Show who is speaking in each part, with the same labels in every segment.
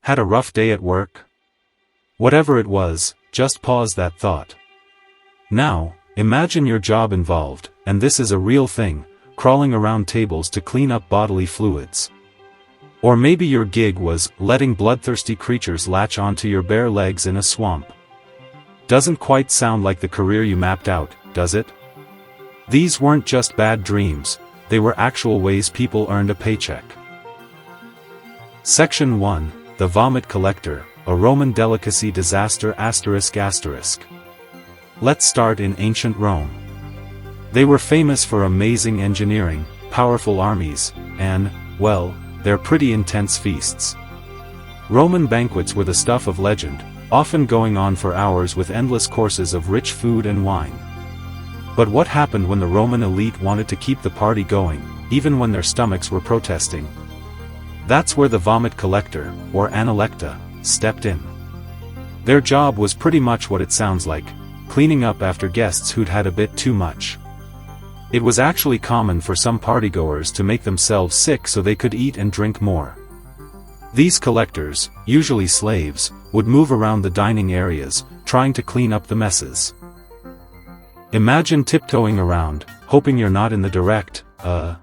Speaker 1: Had a rough day at work? Whatever it was, just pause that thought. Now, imagine your job involved, and this is a real thing, crawling around tables to clean up bodily fluids. Or maybe your gig was letting bloodthirsty creatures latch onto your bare legs in a swamp. Doesn't quite sound like the career you mapped out, does it? These weren't just bad dreams, they were actual ways people earned a paycheck. Section 1, The Vomit Collector, a Roman delicacy disaster ***. Let's start in ancient Rome. They were famous for amazing engineering, powerful armies, and, well, their pretty intense feasts. Roman banquets were the stuff of legend, often going on for hours with endless courses of rich food and wine. But what happened when the Roman elite wanted to keep the party going, even when their stomachs were protesting? That's where the vomit collector, or analecta, stepped in. Their job was pretty much what it sounds like, cleaning up after guests who'd had a bit too much. It was actually common for some partygoers to make themselves sick so they could eat and drink more. These collectors, usually slaves, would move around the dining areas, trying to clean up the messes. Imagine tiptoeing around, hoping you're not in the direct,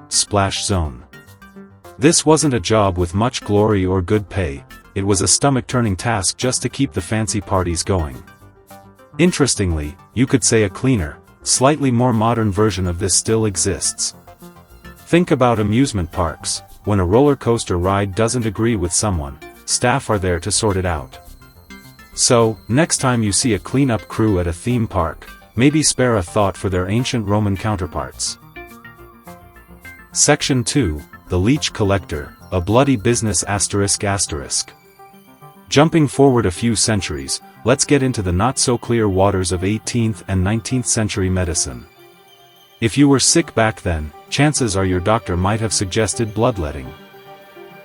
Speaker 1: splash zone. This wasn't a job with much glory or good pay, it was a stomach-turning task just to keep the fancy parties going. Interestingly, you could say a cleaner, slightly more modern version of this still exists. Think about amusement parks. When a roller coaster ride doesn't agree with someone, staff are there to sort it out. So, next time you see a cleanup crew at a theme park, maybe spare a thought for their ancient Roman counterparts. Section 2, The Leech Collector, a bloody business ***. Jumping forward a few centuries, let's get into the not-so-clear waters of 18th and 19th century medicine. If you were sick back then, chances are your doctor might have suggested bloodletting.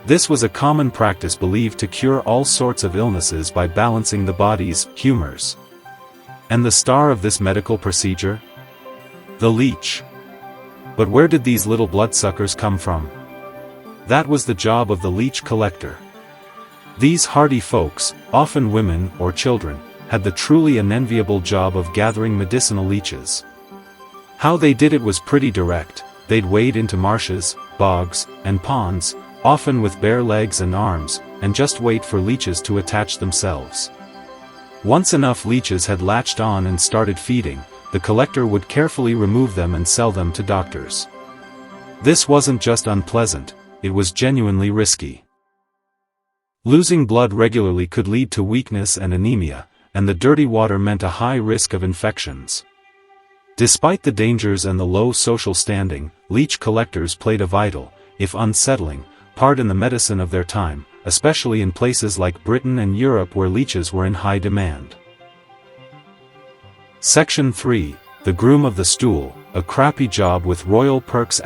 Speaker 1: This was a common practice believed to cure all sorts of illnesses by balancing the body's humors. And the star of this medical procedure? The leech. But where did these little bloodsuckers come from? That was the job of the leech collector. These hardy folks, often women or children, had the truly unenviable job of gathering medicinal leeches. How they did it was pretty direct. They'd wade into marshes, bogs, and ponds, often with bare legs and arms, and just wait for leeches to attach themselves. Once enough leeches had latched on and started feeding, the collector would carefully remove them and sell them to doctors. This wasn't just unpleasant, it was genuinely risky. Losing blood regularly could lead to weakness and anemia, and the dirty water meant a high risk of infections. Despite the dangers and the low social standing, leech collectors played a vital, if unsettling, part in the medicine of their time, especially in places like Britain and Europe where leeches were in high demand. Section 3, The Groom of the Stool, a crappy job with royal perks ***.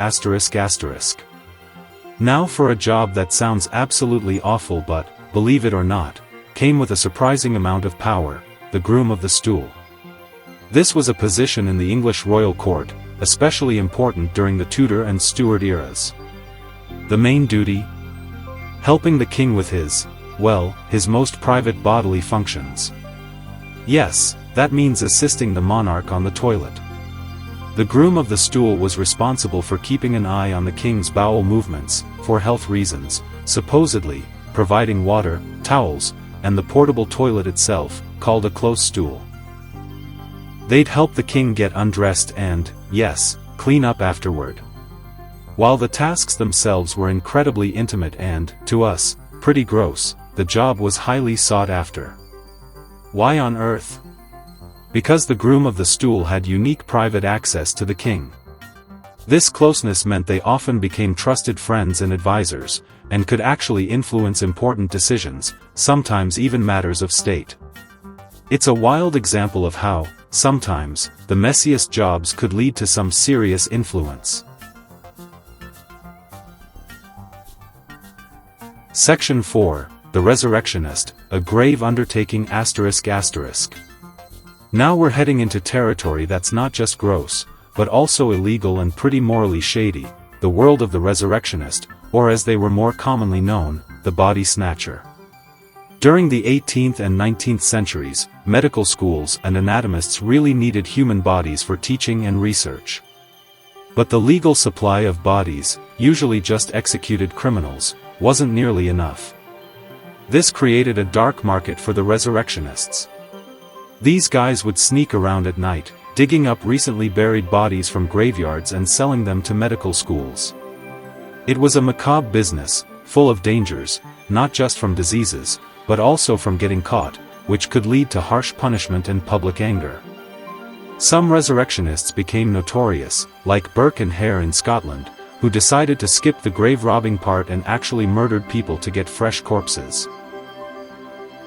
Speaker 1: Now for a job that sounds absolutely awful but, believe it or not, came with a surprising amount of power, the Groom of the Stool. This was a position in the English royal court, especially important during the Tudor and Stuart eras. The main duty? Helping the king with his most private bodily functions. Yes, that means assisting the monarch on the toilet. The Groom of the Stool was responsible for keeping an eye on the king's bowel movements, for health reasons, supposedly, providing water, towels, and the portable toilet itself, called a close stool. They'd help the king get undressed and, yes, clean up afterward. While the tasks themselves were incredibly intimate and, to us, pretty gross, the job was highly sought after. Why on earth? Because the Groom of the Stool had unique private access to the king. This closeness meant they often became trusted friends and advisors, and could actually influence important decisions, sometimes even matters of state. It's a wild example of how, sometimes, the messiest jobs could lead to some serious influence. Section 4, The Resurrectionist, a grave undertaking ***. Now we're heading into territory that's not just gross, but also illegal and pretty morally shady, the world of the Resurrectionist, or as they were more commonly known, the body snatcher. During the 18th and 19th centuries, medical schools and anatomists really needed human bodies for teaching and research. But the legal supply of bodies, usually just executed criminals, wasn't nearly enough. This created a dark market for the resurrectionists. These guys would sneak around at night, digging up recently buried bodies from graveyards and selling them to medical schools. It was a macabre business, full of dangers, not just from diseases, but also from getting caught, which could lead to harsh punishment and public anger. Some resurrectionists became notorious, like Burke and Hare in Scotland, who decided to skip the grave-robbing part and actually murdered people to get fresh corpses.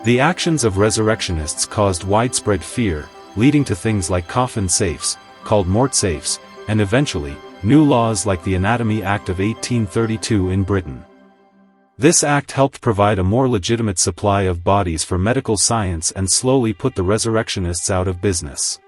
Speaker 1: The actions of resurrectionists caused widespread fear, leading to things like coffin safes, called mort safes, and eventually, new laws like the Anatomy Act of 1832 in Britain. This act helped provide a more legitimate supply of bodies for medical science and slowly put the resurrectionists out of business.